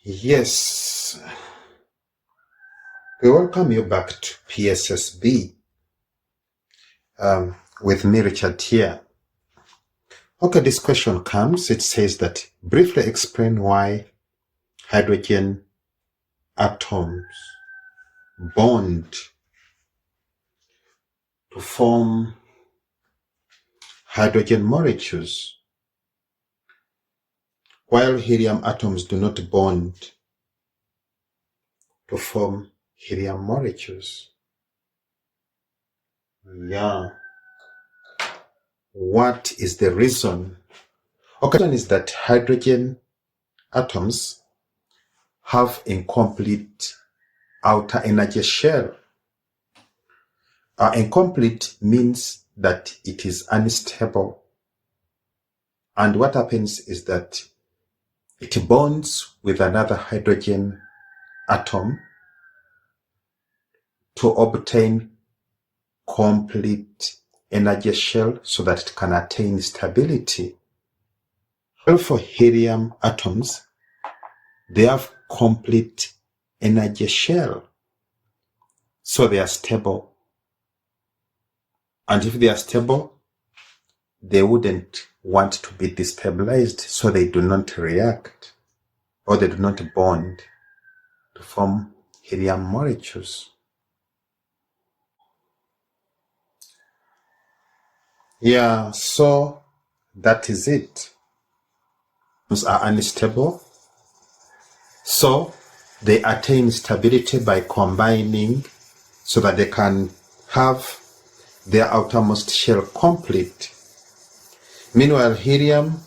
Yes, we welcome you back to PSSB with me, Richard here. Okay, this question comes. It says that briefly explain why hydrogen atoms bond to form hydrogen molecules, while helium atoms do not bond to form helium molecules. Yeah. What is the reason? Okay, the reason is that hydrogen atoms have incomplete outer energy shell. Incomplete means that it is unstable. And what happens is that it bonds with another hydrogen atom to obtain complete energy shell so that it can attain stability. Well, for helium atoms, they have complete energy shell, so they are stable. And if they are stable, they wouldn't want to be destabilized, so they do not react or they do not bond to form helium molecules. Yeah, so that is it. Atoms are unstable, so they attain stability by combining so that they can have their outermost shell complete. Meanwhile, helium,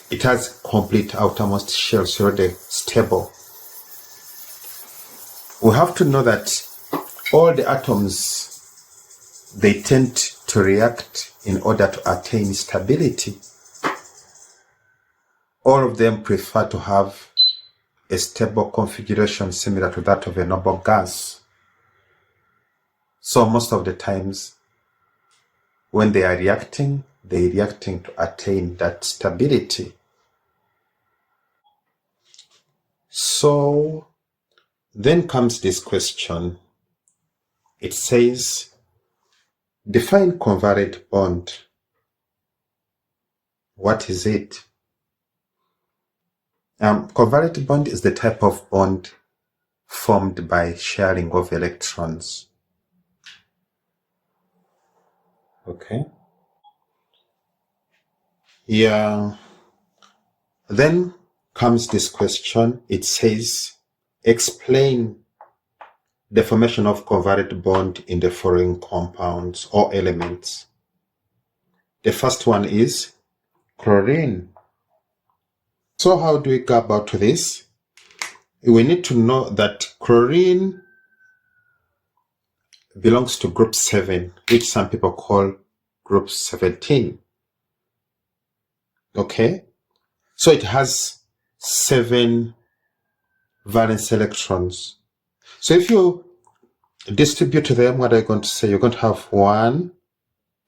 it has complete outermost shell, so they're stable. We have to know that all the atoms, they tend to react in order to attain stability. All of them prefer to have a stable configuration similar to that of a noble gas. So most of the times, when they are reacting, they're reacting to attain that stability. So then comes this question. It says, define covalent bond. What is it? Covalent bond is the type of bond formed by sharing of electrons. Okay. Yeah. Then comes this question. It says, explain the formation of covalent bond in the following compounds or elements. The first one is chlorine. So how do we go about this? We need to know that chlorine belongs to group 7, which some people call group 17. Okay? So it has 7 valence electrons. So if you distribute them, what are you going to say? You're going to have 1,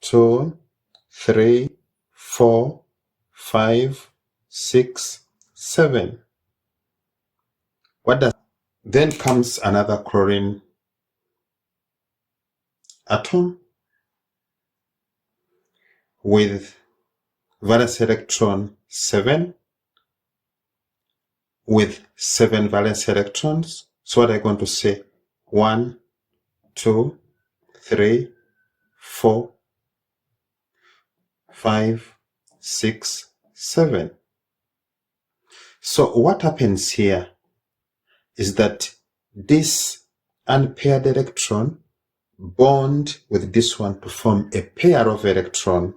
2, 3, 4, 5, 6, 7. Then comes another chlorine atom with valence electron 7 with 7 valence electrons. So what are you going to say? 1, 2, 3, 4, 5, 6, 7. So what happens here is that this unpaired electron bond with this one to form a pair of electron.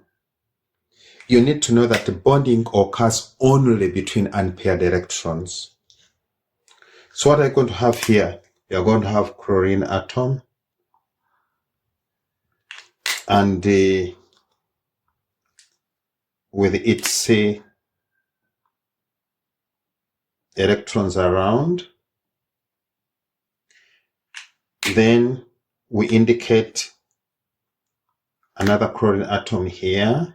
You need to know that the bonding occurs only between unpaired electrons. So what are you going to have here? You're going to have chlorine atom and with its electrons around. Then we indicate another chlorine atom here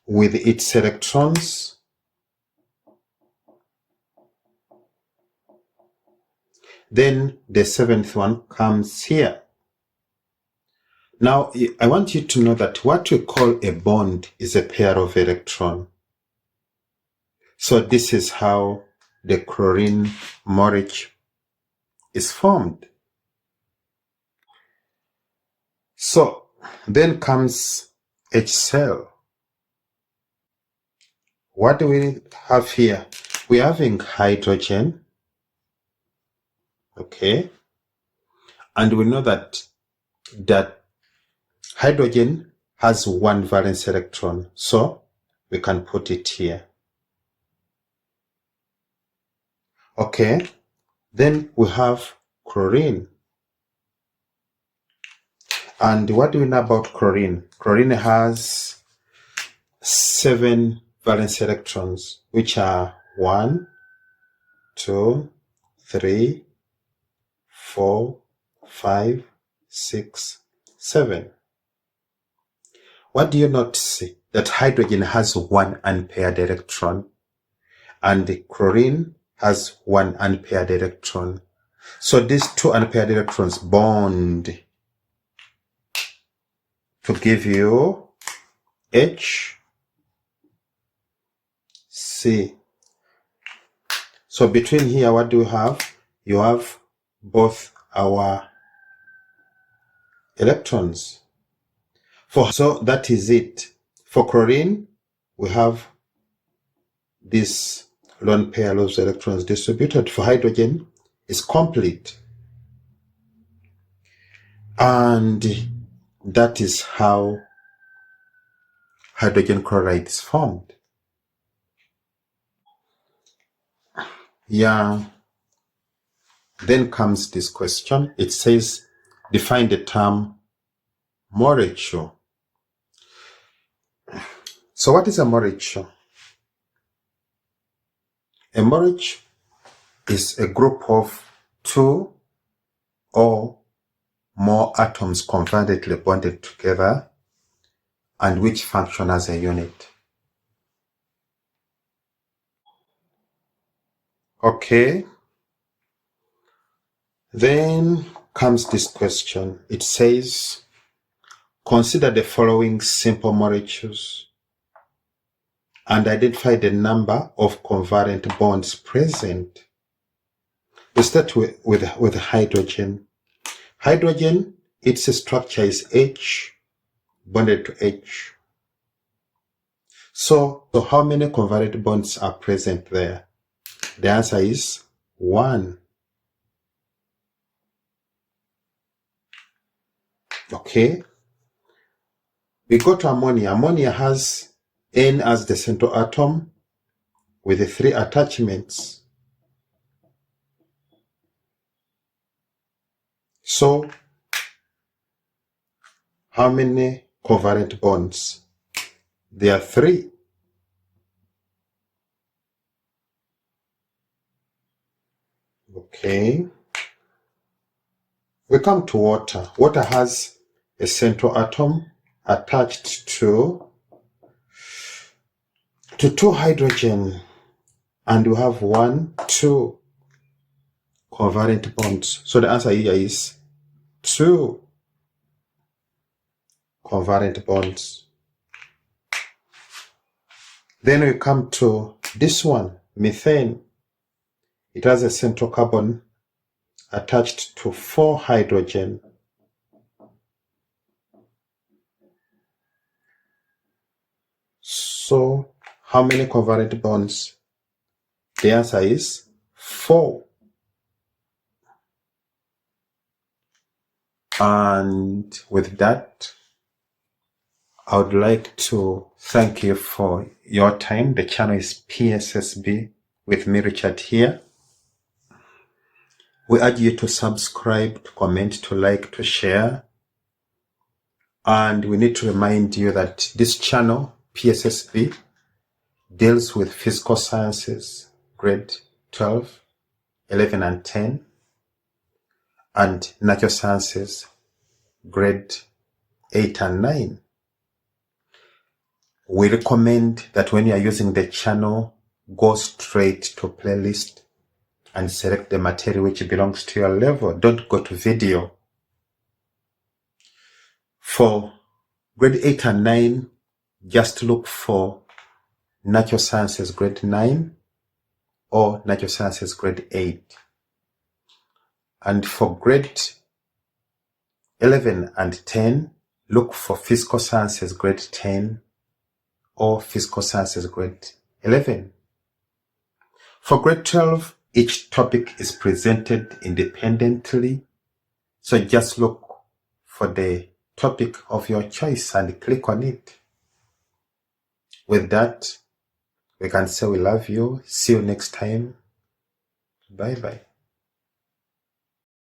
with its electrons. Then the 7th one comes here. Now, I want you to know that what we call a bond is a pair of electrons. So this is how the chlorine molecule is formed. So then comes HCl. What do we have here? We're having hydrogen. Okay. And we know that hydrogen has one valence electron. So we can put it here. Okay. Then we have chlorine. And what do we know about chlorine? Chlorine has 7 valence electrons, which are 1, 2, 3, 4, 5, 6, 7. What do you notice? That hydrogen has 1 unpaired electron and chlorine has 1 unpaired electron. So these 2 unpaired electrons bond to give you H, C. So between here, what do you have? You have both our electrons. So that is it. For chlorine, we have this lone pair of electrons distributed. For hydrogen, it's complete. And that is how hydrogen chloride is formed. Yeah. Then comes this question. It says, define the term molecule. So what is a molecule? A molecule is a group of 2 or more atoms covalently bonded together and which function as a unit. Okay. Then comes this question. It says, consider the following simple molecules and identify the number of covalent bonds present. We start with hydrogen. Hydrogen, its structure is H bonded to H. So how many covalent bonds are present there? The answer is 1. Okay. We go to ammonia. Ammonia has N as the central atom with the 3 attachments. So how many covalent bonds? There are 3. Okay. We come to water. Water has a central atom attached to 2 hydrogen, and we have 1, 2 covalent bonds. So the answer here is 2 covalent bonds. Then we come to this one, methane. It has a central carbon attached to 4 hydrogen. So how many covalent bonds? The answer is 4. And with that, I would like to thank you for your time. The channel is PSSB with me, Richard, here. We urge you to subscribe, to comment, to like, to share. And we need to remind you that this channel, PSSB, deals with physical sciences, grade 12, 11 and 10, and natural sciences, grade 8 and 9. We recommend that when you are using the channel, go straight to playlist and select the material which belongs to your level. Don't go to video. For grade 8 and 9, just look for Natural Sciences grade 9 or Natural Sciences grade 8. And for grade 11 and 10, look for Physical Sciences grade 10 or Physical Sciences grade 11. For grade 12, each topic is presented independently, so just look for the topic of your choice and click on it. With that, we can say we love you. See you next time. Bye bye.